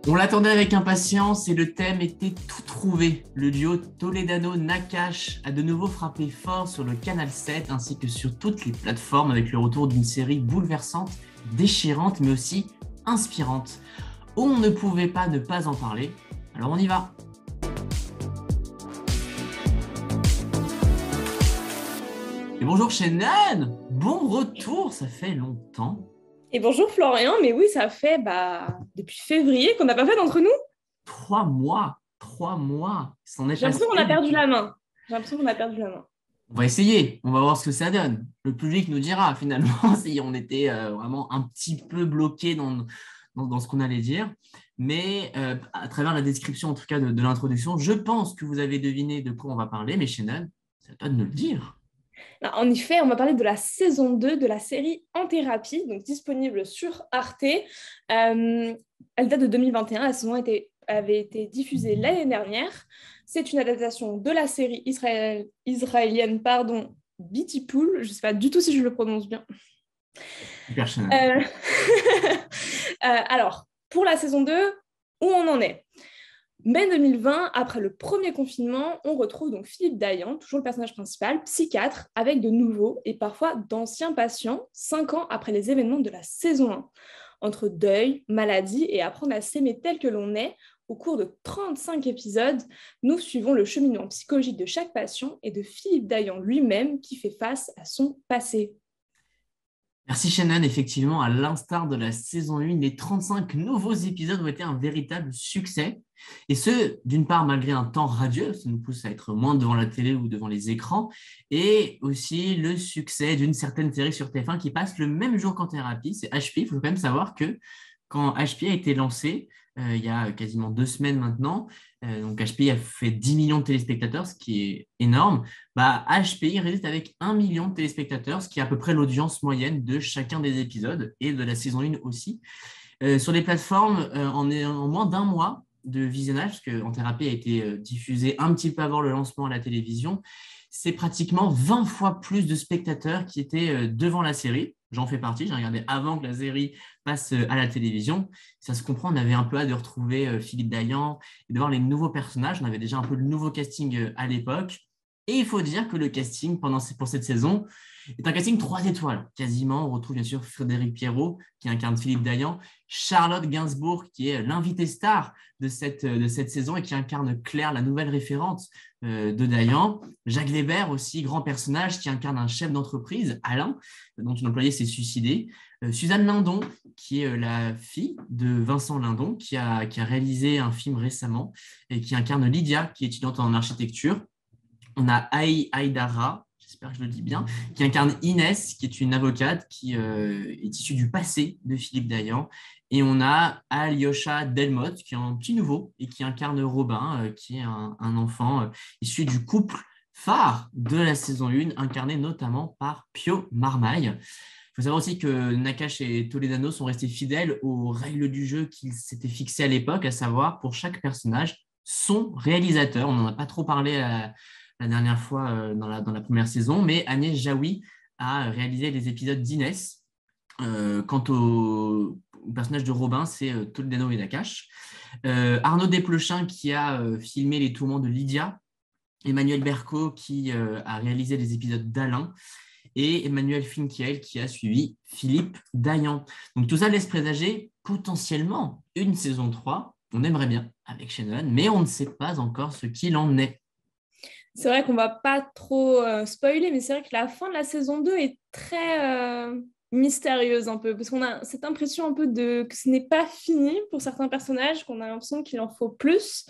On l'attendait avec impatience et le thème était tout trouvé. Le duo Toledano-Nakash a de nouveau frappé fort sur le Canal 7 ainsi que sur toutes les plateformes avec le retour d'une série bouleversante, déchirante mais aussi inspirante. On ne pouvait pas ne pas en parler, alors on y va. Et bonjour Shannon, bon retour, ça fait longtemps. Et bonjour Florian, mais oui, ça fait depuis février qu'on n'a pas fait d'entre nous. 3 mois, il s'en est J'ai passé. l'impression qu'on a perdu la main. J'ai l'impression qu'on a perdu la main. On va essayer, on va voir ce que ça donne. Le public nous dira finalement si on était vraiment un petit peu bloqué dans ce qu'on allait dire. Mais à travers la description, en tout cas de l'introduction, je pense que vous avez deviné de quoi on va parler. Mais Shannon, c'est à toi de nous le dire. En effet, on va parler de la saison 2 de la série En Thérapie, donc disponible sur Arte. Elle date de 2021, la saison avait été diffusée l'année dernière. C'est une adaptation de la série israélienne, Beauty Pool. Je ne sais pas du tout si je le prononce bien. Super Shannon. Alors, pour la saison 2, où on en est? Mai 2020, après le premier confinement, on retrouve donc Philippe Dayan, toujours le personnage principal, psychiatre, avec de nouveaux et parfois d'anciens patients, 5 ans après les événements de la saison 1. Entre deuil, maladie et apprendre à s'aimer tel que l'on est, au cours de 35 épisodes, nous suivons le cheminement psychologique de chaque patient et de Philippe Dayan lui-même qui fait face à son passé. Merci Shannon, effectivement, à l'instar de la saison 1, les 35 nouveaux épisodes ont été un véritable succès. Et ce, d'une part, malgré un temps radieux, ça nous pousse à être moins devant la télé ou devant les écrans, et aussi le succès d'une certaine série sur TF1 qui passe le même jour qu'en thérapie, c'est HP. Il faut quand même savoir que quand HP a été lancé, il y a quasiment 2 semaines maintenant, donc HPI a fait 10 millions de téléspectateurs, ce qui est énorme. HPI résiste avec 1 million de téléspectateurs, ce qui est à peu près l'audience moyenne de chacun des épisodes et de la saison 1 aussi. Sur les plateformes, en moins d'un mois de visionnage, parce qu'en thérapie a été diffusé un petit peu avant le lancement à la télévision, c'est pratiquement 20 fois plus de spectateurs qui étaient devant la série. J'en fais partie, j'ai regardé avant que la série passe à la télévision. Ça se comprend, on avait un peu hâte de retrouver Philippe Dayan et de voir les nouveaux personnages. On avait déjà un peu le nouveau casting à l'époque. Et il faut dire que le casting pour cette saison est un casting 3 étoiles. Quasiment, on retrouve bien sûr Frédéric Pierrot qui incarne Philippe Dayan, Charlotte Gainsbourg qui est l'invitée star de cette saison et qui incarne Claire, la nouvelle référente de Dayan, Jacques Weber aussi, grand personnage qui incarne un chef d'entreprise, Alain, dont une employée s'est suicidée, Suzanne Lindon qui est la fille de Vincent Lindon qui a réalisé un film récemment et qui incarne Lydia qui est étudiante en architecture. On a Aïdara, j'espère que je le dis bien, qui incarne Inès, qui est une avocate qui est issue du passé de Philippe Dayan. Et on a Alyosha Delmotte, qui est un petit nouveau et qui incarne Robin, qui est un enfant issu du couple phare de la saison 1, incarné notamment par Pio Marmaille. Il faut savoir aussi que Nakash et Toledano sont restés fidèles aux règles du jeu qu'ils s'étaient fixées à l'époque, à savoir pour chaque personnage, son réalisateur. On n'en a pas trop parlé la dernière fois dans la première saison, mais Agnès Jaoui a réalisé les épisodes d'Inès. Quant au personnage de Robin, c'est Toledano et Nakash. Arnaud Desplechin qui a filmé les tourments de Lydia, Emmanuel Berco qui a réalisé les épisodes d'Alain, et Emmanuel Finkiel qui a suivi Philippe Dayan. Donc tout ça laisse présager potentiellement une saison 3. On aimerait bien avec Shannon, mais on ne sait pas encore ce qu'il en est. C'est vrai qu'on va pas trop spoiler, mais c'est vrai que la fin de la saison 2 est très mystérieuse un peu, parce qu'on a cette impression un peu que ce n'est pas fini pour certains personnages, qu'on a l'impression qu'il en faut plus,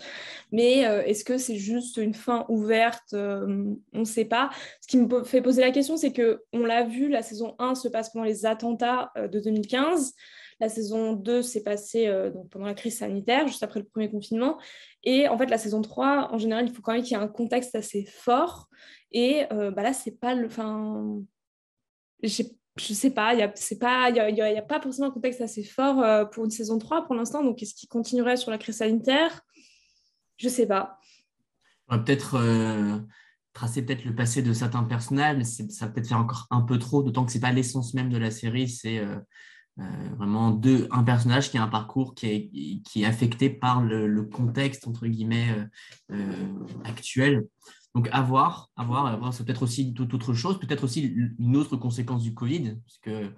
mais est-ce que c'est juste une fin ouverte? On ne sait pas. Ce qui me fait poser la question, c'est qu'on l'a vu, la saison 1 se passe pendant les attentats de 2015. La saison 2 s'est passée donc pendant la crise sanitaire, juste après le premier confinement. Et en fait, la saison 3, en général, il faut quand même qu'il y ait un contexte assez fort. Et là, c'est pas le... Enfin, je sais pas, il y a pas forcément un contexte assez fort pour une saison 3 pour l'instant. Donc, est-ce qu'il continuerait sur la crise sanitaire? Je sais pas. On va peut-être tracer peut-être le passé de certains personnages, mais ça va peut-être faire encore un peu trop, d'autant que c'est pas l'essence même de la série, c'est Vraiment un personnage qui a un parcours qui est affecté par le contexte, entre guillemets, actuel. Donc, à voir, c'est peut-être aussi toute autre chose, peut-être aussi une autre conséquence du Covid, parce que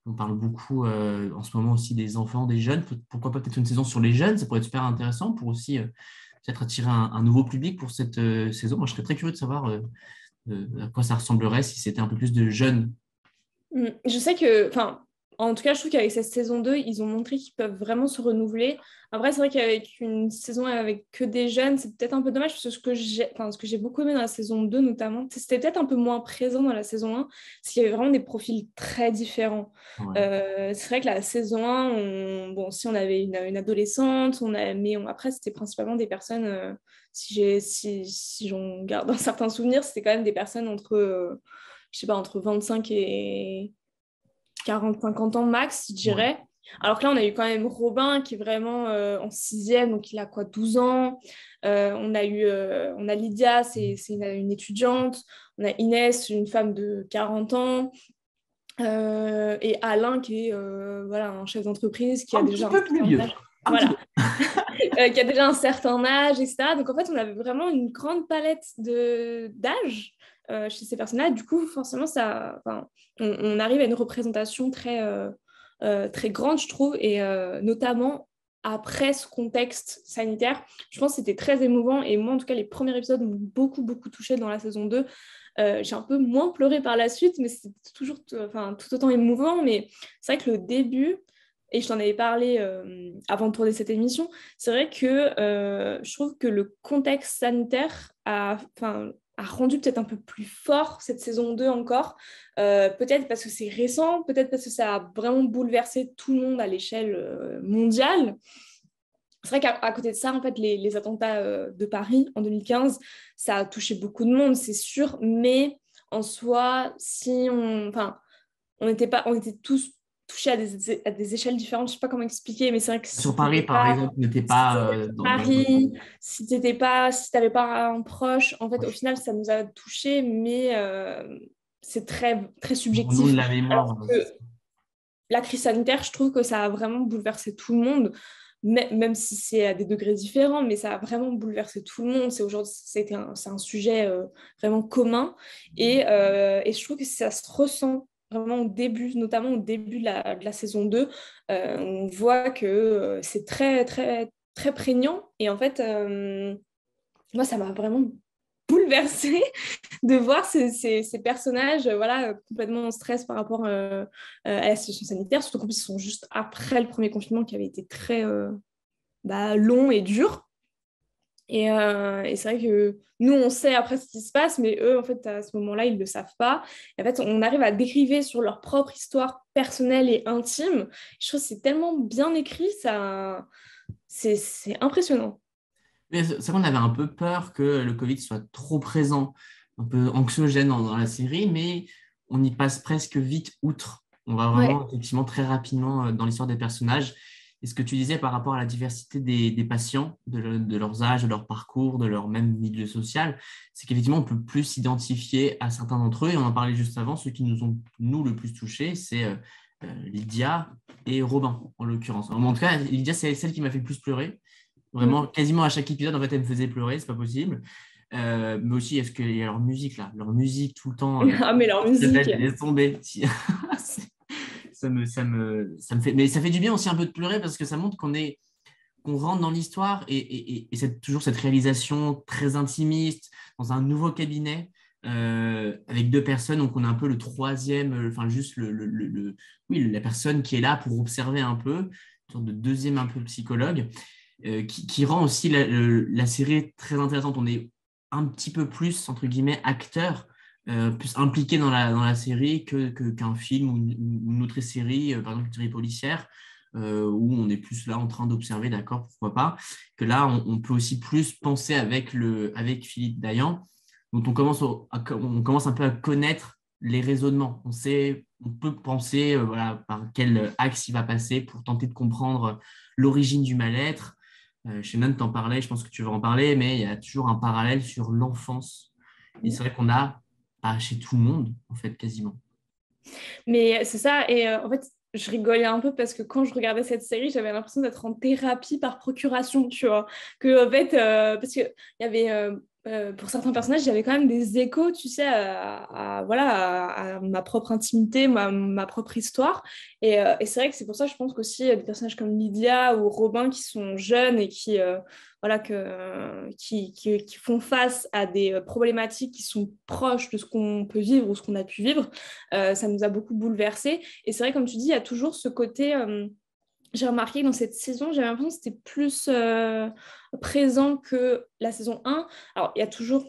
on parle beaucoup en ce moment aussi des enfants, des jeunes. Pourquoi pas peut-être une saison sur les jeunes, ça pourrait être super intéressant pour aussi peut-être attirer un nouveau public pour cette saison. Moi, je serais très curieux de savoir à quoi ça ressemblerait si c'était un peu plus de jeunes. Je sais que, enfin, en tout cas, je trouve qu'avec cette saison 2, ils ont montré qu'ils peuvent vraiment se renouveler. Après, c'est vrai qu'avec une saison avec que des jeunes, c'est peut-être un peu dommage parce que ce que j'ai beaucoup aimé dans la saison 2 notamment, c'était peut-être un peu moins présent dans la saison 1 parce qu'il y avait vraiment des profils très différents. Ouais. C'est vrai que la saison 1, bon, si on avait une adolescente, après, c'était principalement des personnes, si j'en garde un certain souvenir, c'était quand même des personnes je sais pas, entre 25 et 40-50 ans max, je Ouais. dirais. Alors que là, on a eu quand même Robin qui est vraiment en sixième, donc il a quoi, 12 ans. On a Lydia, c'est une étudiante. On a Inès, une femme de 40 ans. Et Alain qui est voilà, un chef d'entreprise qui a Un petit déjà un peu plus certain vieux. âge. Un petit Voilà, peu. qui a déjà un certain âge, etc. Donc en fait, on avait vraiment une grande palette d'âge chez ces personnes-là. Du coup, forcément, on arrive à une représentation très grande, je trouve, et notamment après ce contexte sanitaire, je pense que c'était très émouvant. Et moi, en tout cas, les premiers épisodes m'ont beaucoup, beaucoup touchée dans la saison 2. J'ai un peu moins pleuré par la suite, mais c'était toujours tout autant émouvant. Mais c'est vrai que le début, et je t'en avais parlé avant de tourner cette émission, c'est vrai que je trouve que le contexte sanitaire a rendu peut-être un peu plus fort cette saison 2 encore. Peut-être parce que c'est récent, peut-être parce que ça a vraiment bouleversé tout le monde à l'échelle mondiale. C'est vrai qu'à côté de ça, en fait, les attentats de Paris en 2015, ça a touché beaucoup de monde, c'est sûr, mais en soi, on était tous touchés à des échelles différentes. Je sais pas comment expliquer, mais c'est vrai que Sur Paris, par exemple, n'était si pas t'étais pas à dans Paris, si t'avais pas un proche, en fait, au final, ça nous a touchés, mais c'est très, très au nom de subjectif. la mémoire. Alors que la crise sanitaire, je trouve que ça a vraiment bouleversé tout le monde, même si c'est à des degrés différents, mais ça a vraiment bouleversé tout le monde. C'est un sujet vraiment commun. Et je trouve que ça se ressent vraiment au début, notamment au début de la saison 2. On voit que c'est très, très, très prégnant. Et en fait, moi, ça m'a vraiment bouleversée de voir ces personnages voilà, complètement en stress par rapport à la situation sanitaire, surtout qu'en plus ils sont juste après le premier confinement qui avait été très long et dur. Et c'est vrai que nous, on sait après ce qui se passe, mais eux, en fait, à ce moment-là, ils ne le savent pas. Et en fait, on arrive à dériver sur leur propre histoire personnelle et intime. Je trouve que c'est tellement bien écrit, c'est impressionnant. Mais c'est vrai qu'on avait un peu peur que le Covid soit trop présent, un peu anxiogène dans la série, mais on y passe presque vite outre. On va Ouais. vraiment effectivement très rapidement dans l'histoire des personnages. Et ce que tu disais par rapport à la diversité des patients, de leurs âges, de leur parcours, de leur même milieu social, c'est qu'effectivement, on peut plus s'identifier à certains d'entre eux. Et on en parlait juste avant, ceux qui nous ont, nous, le plus touchés, c'est Lydia et Robin, en l'occurrence. En tout cas, Lydia, c'est celle qui m'a fait le plus pleurer. Mm. Vraiment, quasiment à chaque épisode, en fait, elle me faisait pleurer, c'est pas possible. Mais aussi, est-ce qu'il y a leur musique là, leur musique tout le temps, Ah, mais leur musique. laisse tomber. Ça me fait, mais ça fait du bien aussi un peu de pleurer parce que ça montre qu'on rentre dans l'histoire et c'est toujours cette réalisation très intimiste dans un nouveau cabinet avec deux personnes, donc on a un peu le troisième, enfin juste oui, la personne qui est là pour observer un peu, une sorte de deuxième un peu psychologue qui rend aussi la série très intéressante. On est un petit peu plus, entre guillemets, acteur, plus impliqué dans la série qu'un film ou une autre série, par exemple une série policière, où on est plus là en train d'observer, d'accord, pourquoi pas, que là, on peut aussi plus penser avec Philippe Dayan, dont on commence un peu à connaître les raisonnements. On peut penser voilà, par quel axe il va passer pour tenter de comprendre l'origine du mal-être. Shannon t'en parlait, je pense que tu vas en parler, mais il y a toujours un parallèle sur l'enfance. Et c'est vrai qu'on a, pas chez tout le monde, en fait, quasiment. Mais c'est ça, et en fait, je rigolais un peu parce que quand je regardais cette série, j'avais l'impression d'être en thérapie par procuration, tu vois. Que, en fait, parce qu'il y avait, pour certains personnages, j'avais quand même des échos, tu sais, voilà, à ma propre intimité, ma propre histoire. Et c'est vrai que c'est pour ça, je pense qu'aussi, des personnages comme Lydia ou Robin qui sont jeunes et voilà, qui font face à des problématiques qui sont proches de ce qu'on peut vivre ou ce qu'on a pu vivre, ça nous a beaucoup bouleversés. Et c'est vrai, comme tu dis, il y a toujours ce côté. J'ai remarqué que dans cette saison, j'avais l'impression que c'était plus présent que la saison 1. Alors, il y a toujours,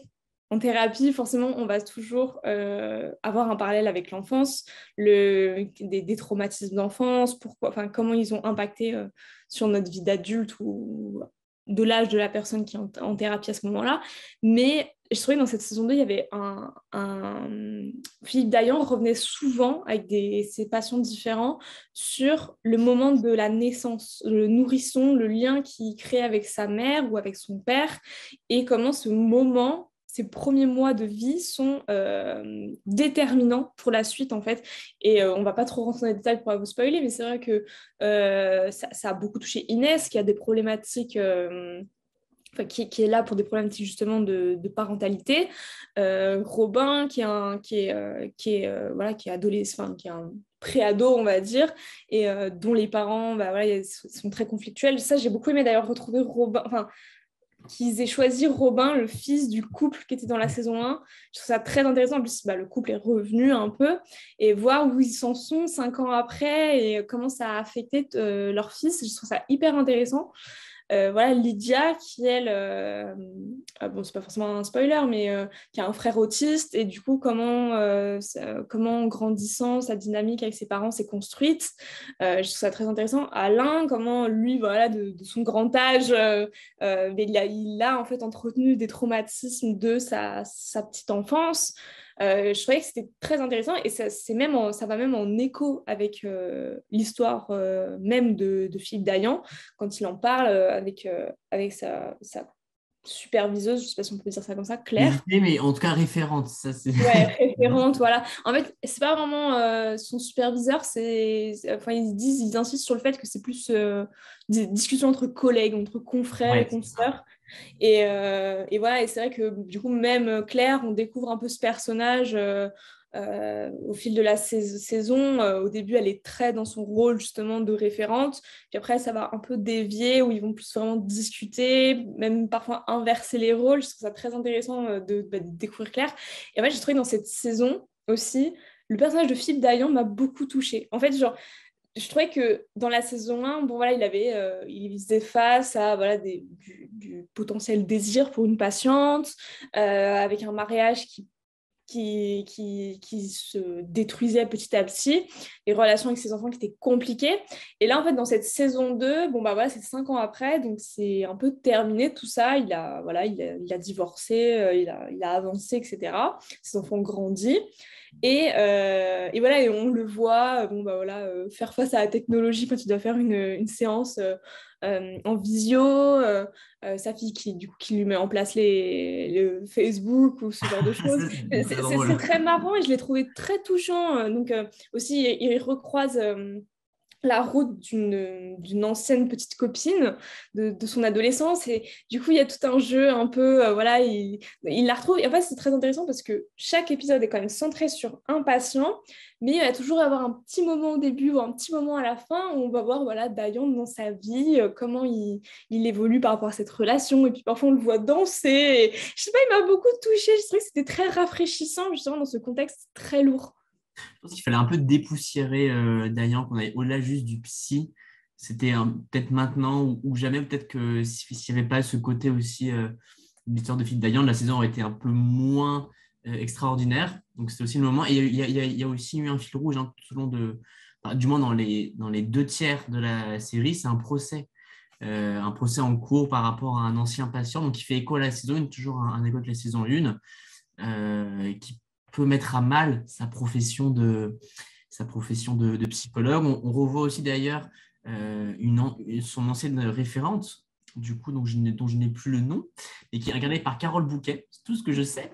en thérapie, forcément, on va toujours avoir un parallèle avec l'enfance, des traumatismes d'enfance, enfin, comment ils ont impacté sur notre vie d'adulte ou de l'âge de la personne qui est en thérapie à ce moment-là. Mais je trouvais que dans cette saison 2, il y avait Philippe Dayan revenait souvent avec ses patients différents sur le moment de la naissance, le nourrisson, le lien qu'il crée avec sa mère ou avec son père, et comment ce moment, ces premiers mois de vie sont déterminants pour la suite, en fait. Et on va pas trop rentrer dans les détails pour pas vous spoiler, mais c'est vrai que ça a beaucoup touché Inès, qui a des problématiques... Enfin, qui est là pour des problématiques justement de parentalité. Robin, voilà, qui est adolescent, enfin, qui est un pré-ado, on va dire, et dont les parents bah, voilà, sont très conflictuels. Ça, j'ai beaucoup aimé d'ailleurs retrouver Robin, enfin, qu'ils aient choisi Robin, le fils du couple qui était dans la saison 1. Je trouve ça très intéressant. En plus, bah, le couple est revenu un peu et voir où ils en sont 5 ans après et comment ça a affecté leur fils. Je trouve ça hyper intéressant. Voilà, Lydia, qui elle, bon, c'est pas forcément un spoiler, mais qui a un frère autiste, et du coup, comment en grandissant, sa dynamique avec ses parents s'est construite. Je trouve ça très intéressant. Alain, comment lui, voilà, de son grand âge, mais il a en fait entretenu des traumatismes de sa petite enfance. Je trouvais que c'était très intéressant et ça va même en écho avec l'histoire même de Philippe Dayan quand il en parle avec sa superviseuse, je ne sais pas si on peut dire ça comme ça, Claire. Hésité, mais en tout cas référente, ça c'est. Ouais, référente, voilà. En fait, c'est pas vraiment son superviseur, enfin, ils insistent sur le fait que c'est plus des discussions entre collègues, entre confrères et Ouais, c'est ça. consoeurs. Et voilà, et c'est vrai que du coup, même Claire, on découvre un peu ce personnage au fil de la saison. Au début, elle est très dans son rôle justement de référente. Puis après, ça va un peu dévier où ils vont plus vraiment discuter, même parfois inverser les rôles. Je trouve ça très intéressant de découvrir Claire. Et en fait, j'ai trouvé dans cette saison aussi, le personnage de Philippe Dayan m'a beaucoup touchée. En fait, genre, je trouvais que dans la saison 1, bon, voilà, il faisait face à voilà, du potentiel désir pour une patiente, avec un mariage qui se détruisait petit à petit, les relations avec ses enfants qui étaient compliquées. Et là, en fait, dans cette saison 2, bon, bah voilà, c'est 5 ans après, donc c'est un peu terminé tout ça. Il a divorcé, il a avancé, etc. Ses enfants ont grandi. Et voilà, et on le voit bon, bah, voilà, faire face à la technologie quand il doit faire une séance en visio, sa fille qui lui met en place le Facebook ou ce genre de choses. Ça, c'est très C'est drôle. très marrant et je l'ai trouvé très touchant. Donc aussi, il recroise la route d'une ancienne petite copine de son adolescence, et du coup il y a tout un jeu un peu voilà, il la retrouve, et en fait c'est très intéressant parce que chaque épisode est quand même centré sur un patient, mais il va toujours avoir un petit moment au début ou un petit moment à la fin où on va voir voilà, Dayan dans sa vie, comment il évolue par rapport à cette relation, et puis parfois on le voit danser, et, je sais pas, il m'a beaucoup touchée. Je trouvais que c'était très rafraîchissant justement dans ce contexte très lourd. Je pense qu'il fallait un peu dépoussiérer Dayan, qu'on allait au-delà juste du psy. C'était peut-être maintenant ou jamais, peut-être que s'il n'y avait pas ce côté aussi de l'histoire de Philippe Dayan, la saison aurait été un peu moins extraordinaire. Donc c'était aussi le moment. Et il y a aussi eu un fil rouge tout au long enfin, du moins dans les 2 tiers de la série, c'est un procès en cours par rapport à un ancien patient, donc qui fait écho à la saison 1, toujours un écho de la saison 1, qui peut mettre à mal sa profession de psychologue. On revoit aussi d'ailleurs son ancienne référente du coup, dont je n'ai plus le nom, et qui est incarnée par Carole Bouquet, c'est tout ce que je sais,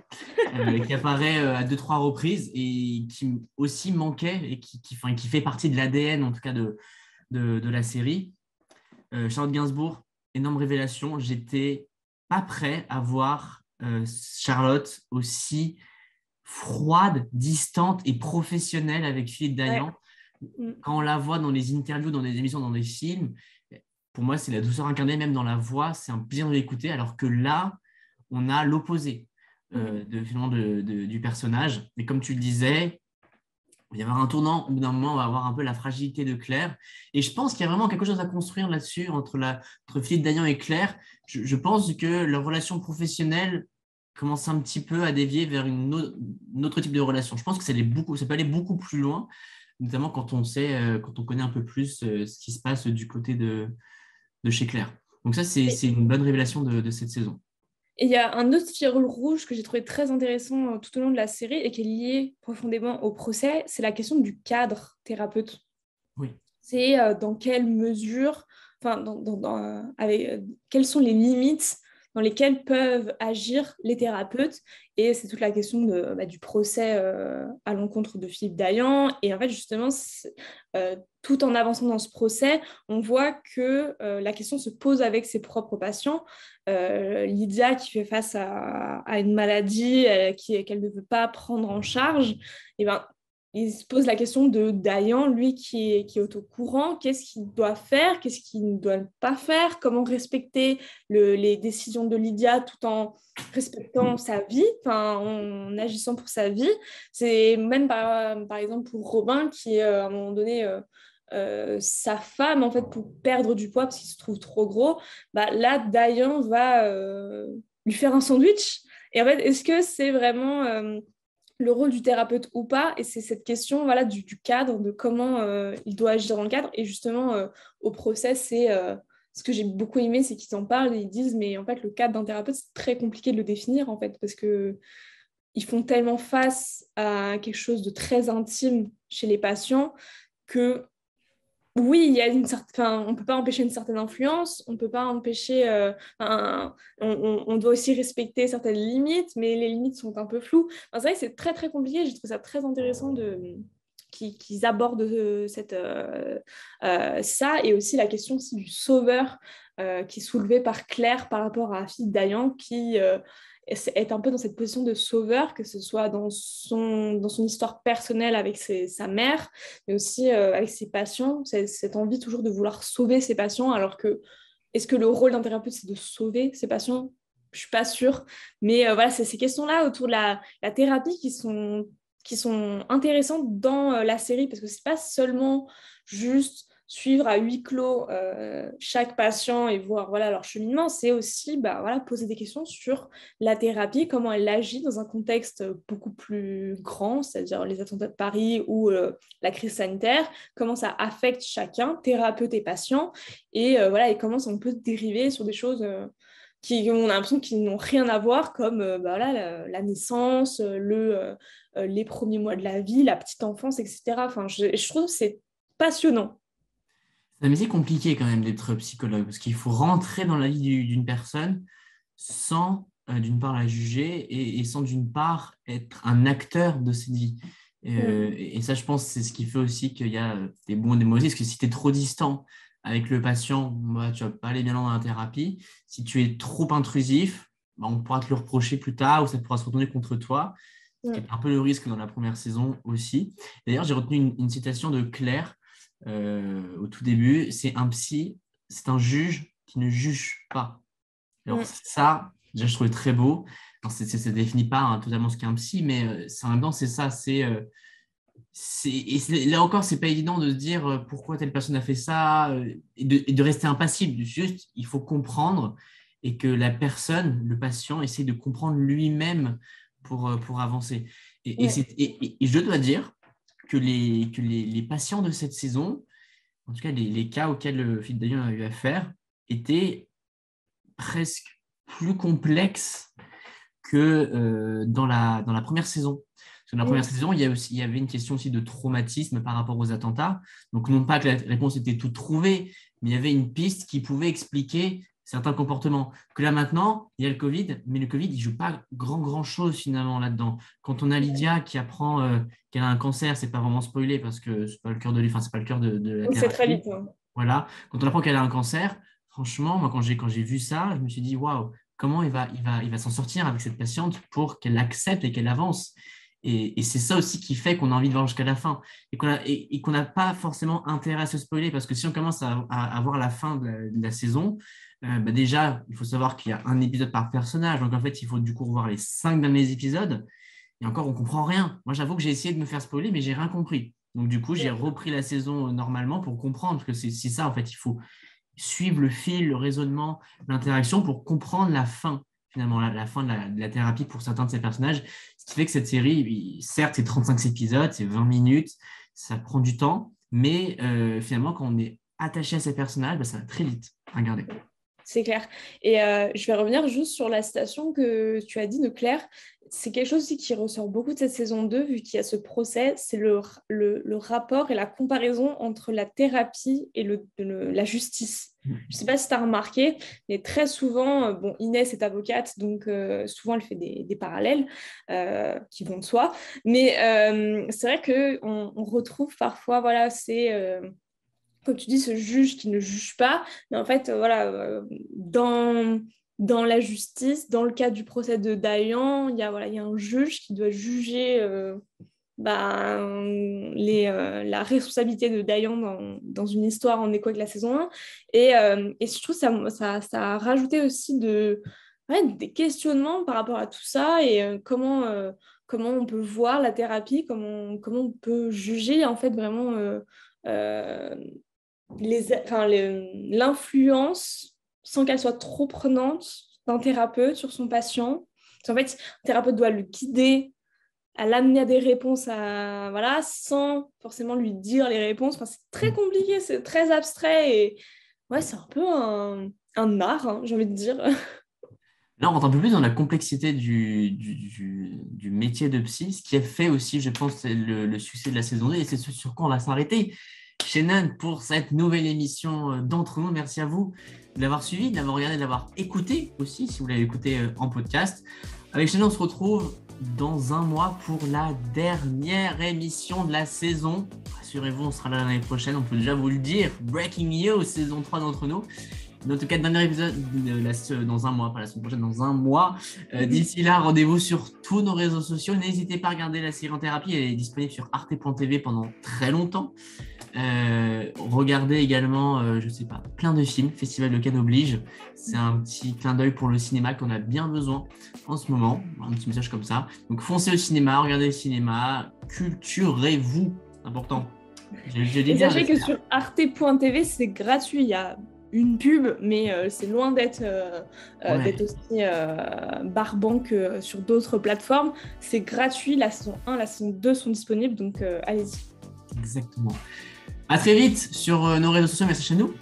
qui apparaît à 2-3 reprises et qui aussi manquait et qui fait partie de l'ADN, en tout cas, de la série. Charlotte Gainsbourg, énorme révélation. J'étais pas prêt à voir Charlotte aussi froide, distante et professionnelle avec Philippe Dayan. Ouais. Quand on la voit dans les interviews, dans des émissions, dans des films, pour moi, c'est la douceur incarnée, même dans la voix. C'est un plaisir de l'écouter, alors que là, on a l'opposé du personnage. Et comme tu le disais, il va y avoir un tournant. Au bout d'un moment, on va avoir un peu la fragilité de Claire. Et je pense qu'il y a vraiment quelque chose à construire là-dessus entre Philippe Dayan et Claire. Je pense que leur relation professionnelle commence un petit peu à dévier vers un autre type de relation. Je pense que ça peut aller beaucoup plus loin, notamment quand on connaît un peu plus ce qui se passe du côté de chez Claire. Donc ça, c'est une bonne révélation de cette saison. Et il y a un autre fil rouge que j'ai trouvé très intéressant tout au long de la série et qui est lié profondément au procès, c'est la question du cadre thérapeute. Oui. C'est dans quelle mesure, quelles sont les limites dans lesquelles peuvent agir les thérapeutes. Et c'est toute la question du procès à l'encontre de Philippe Dayan. Et en fait, justement, tout en avançant dans ce procès, on voit que la question se pose avec ses propres patients. Lydia qui fait face à une maladie qu'elle ne veut pas prendre en charge, et il se pose la question de Dayan, lui qui est au courant, qu'est-ce qu'il doit faire, qu'est-ce qu'il ne doit pas faire, comment respecter les décisions de Lydia tout en respectant sa vie, en agissant pour sa vie. C'est même par exemple pour Robin qui à un moment donné sa femme en fait pour perdre du poids parce qu'il se trouve trop gros, là Dayan va lui faire un sandwich. Et en fait, est-ce que c'est vraiment le rôle du thérapeute ou pas? Et c'est cette question du cadre, de comment il doit agir dans le cadre. Et justement, au procès, c'est ce que j'ai beaucoup aimé, c'est qu'ils en parlent et ils disent, mais en fait, le cadre d'un thérapeute, c'est très compliqué de le définir, en fait, parce que ils font tellement face à quelque chose de très intime chez les patients que oui, il y a on ne peut pas empêcher une certaine influence, on ne peut pas empêcher, on doit aussi respecter certaines limites, mais les limites sont un peu floues. C'est vrai que c'est très très compliqué, j'ai trouvé ça très intéressant qu'ils abordent ça, et aussi la question aussi du sauveur qui est soulevée par Claire par rapport à Philippe Dayan, qui est un peu dans cette position de sauveur, que ce soit dans son histoire personnelle avec sa mère, mais aussi avec ses patients, cette envie toujours de vouloir sauver ses patients, alors que est-ce que le rôle d'un thérapeute, c'est de sauver ses patients? Je ne suis pas sûre, mais c'est ces questions-là autour de la thérapie qui sont intéressantes dans la série, parce que ce n'est pas seulement juste suivre à huis clos chaque patient et voir leur cheminement, c'est aussi poser des questions sur la thérapie, comment elle agit dans un contexte beaucoup plus grand, c'est-à-dire les attentats de Paris ou la crise sanitaire, comment ça affecte chacun, thérapeute et patient, et comment on peut dériver sur des choses on a l'impression qu'ils n'ont rien à voir, comme la naissance, les premiers mois de la vie, la petite enfance, etc. Je trouve que c'est passionnant. Mais c'est compliqué quand même d'être psychologue, parce qu'il faut rentrer dans la vie d'une personne sans, d'une part, la juger et sans, d'une part, être un acteur de cette vie. Et ça, je pense, c'est ce qui fait aussi qu'il y a des bons et des mauvais, parce que si tu es trop distant avec le patient, tu ne vas pas aller bien loin dans la thérapie. Si tu es trop intrusif, on pourra te le reprocher plus tard ou ça pourra se retourner contre toi, ce qui est un peu le risque dans la première saison aussi. D'ailleurs, j'ai retenu une citation de Claire au tout début, c'est un psy, c'est un juge qui ne juge pas. Alors ça, déjà, je trouvais très beau. Alors, ça ne définit pas totalement ce qu'est un psy, mais en même temps, c'est ça. Là encore, ce n'est pas évident de se dire pourquoi telle personne a fait ça et de rester impassible. Juste, il faut comprendre et que la personne, le patient, essaie de comprendre lui-même pour avancer. Et je dois dire que les patients de cette saison, en tout cas les cas auxquels Philippe Dayan a eu affaire, étaient presque plus complexes que dans la première saison. Parce que dans la première saison, il y avait une question aussi de traumatisme par rapport aux attentats. Donc, non pas que la réponse était toute trouvée, mais il y avait une piste qui pouvait expliquer certains comportements. Que là maintenant, il y a le Covid, mais le Covid, il ne joue pas grand chose finalement là-dedans. Quand on a Lydia qui apprend qu'elle a un cancer, c'est pas vraiment spoilé parce que c'est pas le cœur de enfin, c'est pas le cœur de la Donc, c'est très thérapie. vite. Hein. Voilà. Quand on apprend qu'elle a un cancer, franchement, moi quand j'ai vu ça, je me suis dit waouh, comment il va s'en sortir avec cette patiente pour qu'elle l'accepte et qu'elle avance. Et c'est ça aussi qui fait qu'on a envie de voir jusqu'à la fin et qu'on n'a pas forcément intérêt à se spoiler parce que si on commence à voir la fin de la saison, déjà, il faut savoir qu'il y a un épisode par personnage. Donc, en fait, il faut du coup revoir les 5 derniers épisodes. Et encore, on ne comprend rien. Moi, j'avoue que j'ai essayé de me faire spoiler, mais j'ai rien compris. Donc, du coup, j'ai repris la saison normalement pour comprendre parce que c'est ça, en fait. Il faut suivre le fil, le raisonnement, l'interaction pour comprendre la fin, finalement, la fin de la thérapie pour certains de ces personnages. Ce qui fait que cette série, certes, c'est 35 épisodes, c'est 20 minutes, ça prend du temps, mais finalement, quand on est attaché à ces personnages, ça va très vite. Regardez. C'est clair. Et je vais revenir juste sur la citation que tu as dit de Claire. C'est quelque chose aussi qui ressort beaucoup de cette saison 2, vu qu'il y a ce procès, c'est le rapport et la comparaison entre la thérapie et la justice. Je ne sais pas si tu as remarqué, mais très souvent, bon, Inès est avocate, donc souvent elle fait des parallèles qui vont de soi. Mais c'est vrai qu'on retrouve parfois, voilà, comme tu dis, ce juge qui ne juge pas, mais en fait, voilà, dans la justice, dans le cas du procès de Dayan, il y a un juge qui doit juger la responsabilité de Dayan dans une histoire en écho avec la saison 1. Et je trouve que ça a rajouté aussi des questionnements par rapport à tout ça et comment on peut voir la thérapie, comment on peut juger en fait vraiment l'influence sans qu'elle soit trop prenante d'un thérapeute sur son patient. En fait, le thérapeute doit le guider à l'amener à des réponses sans forcément lui dire les réponses. Enfin, c'est très compliqué, c'est très abstrait et ouais, c'est un peu un art, hein, j'ai envie de dire. Là, on rentre un peu plus dans la complexité du métier de psy, ce qui a fait aussi, je pense, le succès de la saison 2 et c'est ce sur quoi on va s'arrêter. Shannon, pour cette nouvelle émission d'Entre nous, merci à vous de l'avoir suivi, de l'avoir regardé, de l'avoir écouté aussi, si vous l'avez écouté en podcast. Avec Shannon, on se retrouve dans un mois pour la dernière émission de la saison. Rassurez-vous, on sera là l'année prochaine, on peut déjà vous le dire. Breaking news, saison 3 d'Entre nous. En tout cas, dernier épisode dans un mois, pas la semaine prochaine, dans un mois. D'ici là, rendez-vous sur tous nos réseaux sociaux. N'hésitez pas à regarder la série en thérapie. Elle est disponible sur arte.tv pendant très longtemps. Regardez également, je sais pas, plein de films. Festival de Cannes oblige. C'est un petit clin d'œil pour le cinéma qu'on a bien besoin en ce moment. Un petit message comme ça. Donc, foncez au cinéma, regardez le cinéma, culturez-vous. Important. Et sachez que sur arte.tv, c'est gratuit. Il y a une pub, mais c'est loin d'être aussi barbant que sur d'autres plateformes. C'est gratuit, la saison 1, la saison 2 sont disponibles, donc allez-y. Exactement. À très vite sur nos réseaux sociaux, merci chez nous.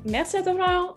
Merci à toi, Florian.